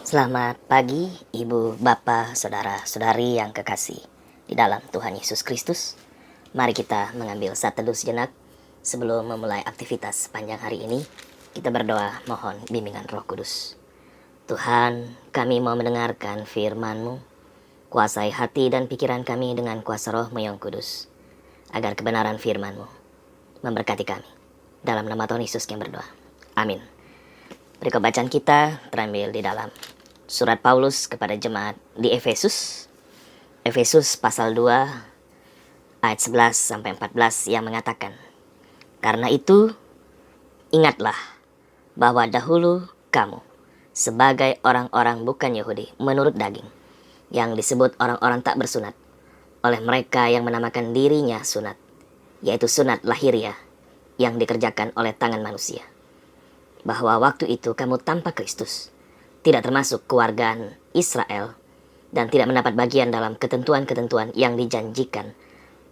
Selamat pagi, Ibu, Bapak, Saudara-saudari yang kekasih di dalam Tuhan Yesus Kristus. Mari kita mengambil saat teduh sejenak sebelum memulai aktivitas panjang hari ini. Kita berdoa mohon bimbingan Roh Kudus. Tuhan, kami mau mendengarkan firman-Mu. Kuasai hati dan pikiran kami dengan kuasa Roh-Mu yang kudus, agar kebenaran firman-Mu memberkati kami. Dalam nama Tuhan Yesus kami berdoa. Amin. Berikut bacaan kita terambil di dalam Surat Paulus kepada jemaat di Efesus. Efesus pasal 2 ayat 11 sampai 14 yang mengatakan, "Karena itu, ingatlah bahwa dahulu kamu sebagai orang-orang bukan Yahudi menurut daging, yang disebut orang-orang tak bersunat oleh mereka yang menamakan dirinya sunat, yaitu sunat lahiriah yang dikerjakan oleh tangan manusia. Bahwa waktu itu kamu tanpa Kristus, tidak termasuk keluargaan Israel, dan tidak mendapat bagian dalam ketentuan-ketentuan yang dijanjikan,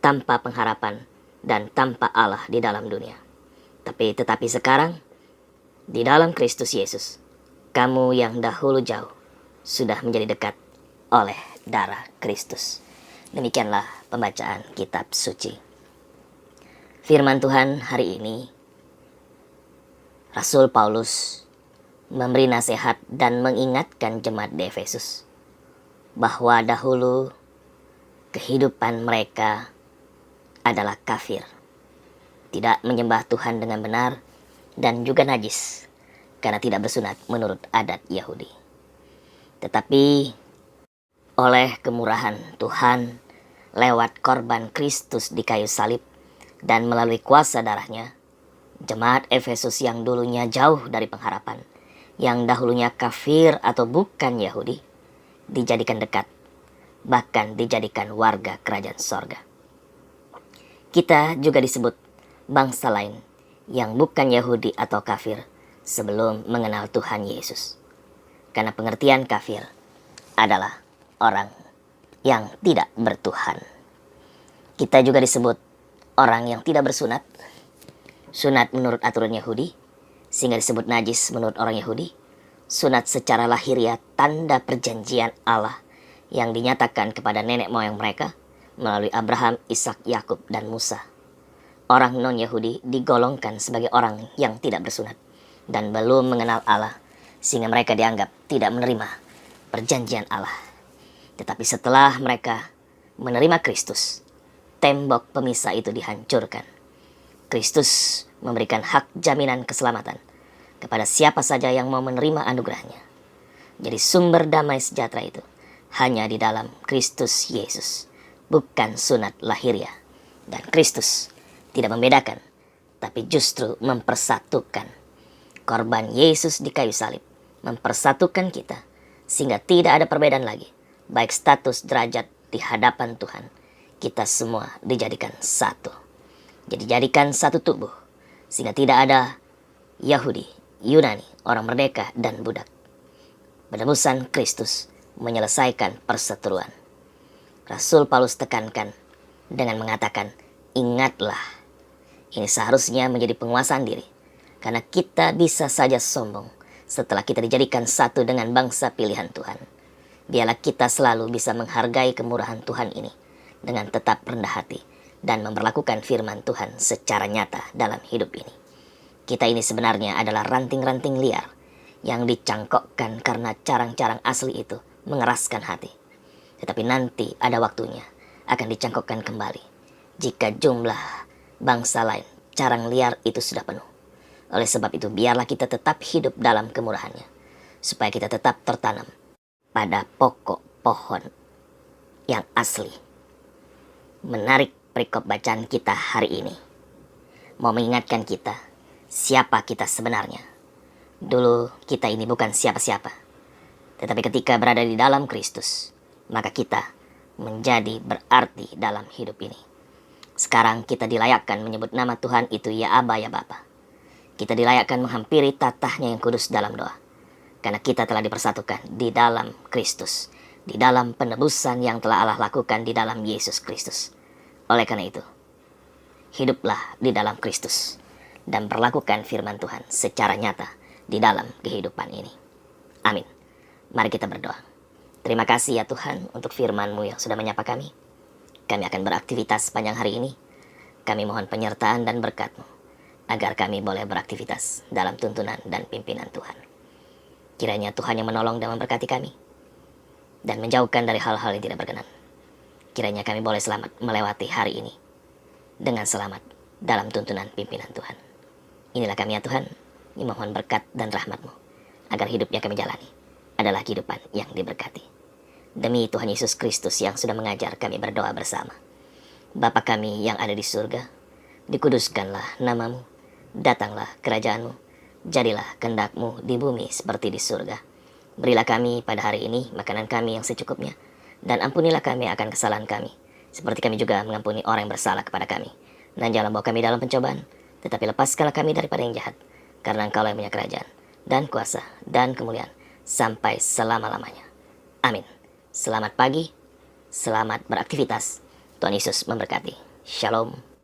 tanpa pengharapan dan tanpa Allah di dalam dunia. Tetapi sekarang, di dalam Kristus Yesus, kamu yang dahulu jauh, sudah menjadi dekat oleh darah Kristus." Demikianlah pembacaan kitab suci. Firman Tuhan hari ini, Rasul Paulus memberi nasihat dan mengingatkan jemaat di Efesus bahwa dahulu kehidupan mereka adalah kafir, tidak menyembah Tuhan dengan benar, dan juga najis karena tidak bersunat menurut adat Yahudi. Tetapi oleh kemurahan Tuhan lewat korban Kristus di kayu salib dan melalui kuasa darahnya, jemaat Efesus yang dulunya jauh dari pengharapan, yang dahulunya kafir atau bukan Yahudi, dijadikan dekat, bahkan dijadikan warga kerajaan sorga. Kita juga disebut bangsa lain yang bukan Yahudi atau kafir sebelum mengenal Tuhan Yesus. Karena pengertian kafir adalah orang yang tidak bertuhan. Kita juga disebut orang yang tidak bersunat, sunat menurut aturan Yahudi, sehingga disebut najis menurut orang Yahudi. Sunat secara lahiriah tanda perjanjian Allah yang dinyatakan kepada nenek moyang mereka melalui Abraham, Ishak, Yakub, dan Musa. Orang non-Yahudi digolongkan sebagai orang yang tidak bersunat dan belum mengenal Allah, sehingga mereka dianggap tidak menerima perjanjian Allah. Tetapi setelah mereka menerima Kristus, tembok pemisah itu dihancurkan. Kristus memberikan hak jaminan keselamatan kepada siapa saja yang mau menerima anugerahnya. Jadi sumber damai sejahtera itu hanya di dalam Kristus Yesus, bukan sunat lahiriah. Dan Kristus tidak membedakan, tapi justru mempersatukan. Korban Yesus di kayu salib mempersatukan kita, sehingga tidak ada perbedaan lagi, baik status derajat di hadapan Tuhan. Kita semua dijadikan satu. Jadi jadikan satu tubuh, sehingga tidak ada Yahudi, Yunani, orang merdeka, dan budak. Penebusan Kristus menyelesaikan perseteruan. Rasul Paulus tekankan dengan mengatakan, ingatlah. Ini seharusnya menjadi penguasaan diri, karena kita bisa saja sombong setelah kita dijadikan satu dengan bangsa pilihan Tuhan. Biarlah kita selalu bisa menghargai kemurahan Tuhan ini dengan tetap rendah hati dan memperlakukan firman Tuhan secara nyata dalam hidup ini. Kita ini sebenarnya adalah ranting-ranting liar yang dicangkokkan karena carang-carang asli itu mengeraskan hati. Tetapi nanti ada waktunya akan dicangkokkan kembali jika jumlah bangsa lain carang liar itu sudah penuh. Oleh sebab itu biarlah kita tetap hidup dalam kemurahannya, supaya kita tetap tertanam pada pokok pohon yang asli. Menarik perikop bacaan kita hari ini mau mengingatkan kita siapa kita sebenarnya. Dulu kita ini bukan siapa-siapa, tetapi ketika berada di dalam Kristus, maka kita menjadi berarti dalam hidup ini. Sekarang kita dilayakkan menyebut nama Tuhan itu ya Aba, ya Bapa. Kita dilayakkan menghampiri tatahnya yang kudus dalam doa, karena kita telah dipersatukan di dalam Kristus, di dalam penebusan yang telah Allah lakukan di dalam Yesus Kristus. Oleh karena itu, hiduplah di dalam Kristus dan berlakukan firman Tuhan secara nyata di dalam kehidupan ini. Amin. Mari kita berdoa. Terima kasih ya Tuhan untuk firman-Mu yang sudah menyapa kami. Kami akan beraktivitas sepanjang hari ini. Kami mohon penyertaan dan berkat-Mu, agar kami boleh beraktivitas dalam tuntunan dan pimpinan Tuhan. Kiranya Tuhan yang menolong dan memberkati kami, dan menjauhkan dari hal-hal yang tidak berkenan. Kiranya kami boleh selamat melewati hari ini dengan selamat dalam tuntunan pimpinan Tuhan. Inilah kami ya Tuhan, yang mohon berkat dan rahmat-Mu, agar hidup yang kami jalani adalah kehidupan yang diberkati. Demi Tuhan Yesus Kristus yang sudah mengajar kami berdoa bersama. Bapa kami yang ada di surga, dikuduskanlah nama-Mu, datanglah kerajaan-Mu, jadilah kehendak-Mu di bumi seperti di surga. Berilah kami pada hari ini makanan kami yang secukupnya, dan ampunilah kami akan kesalahan kami, seperti kami juga mengampuni orang yang bersalah kepada kami. Dan janganlah bawa kami dalam pencobaan, tetapi lepaskanlah kami daripada yang jahat, karena Engkau yang punya kerajaan, dan kuasa, dan kemuliaan, sampai selama-lamanya. Amin. Selamat pagi, selamat beraktivitas. Tuhan Yesus memberkati. Shalom.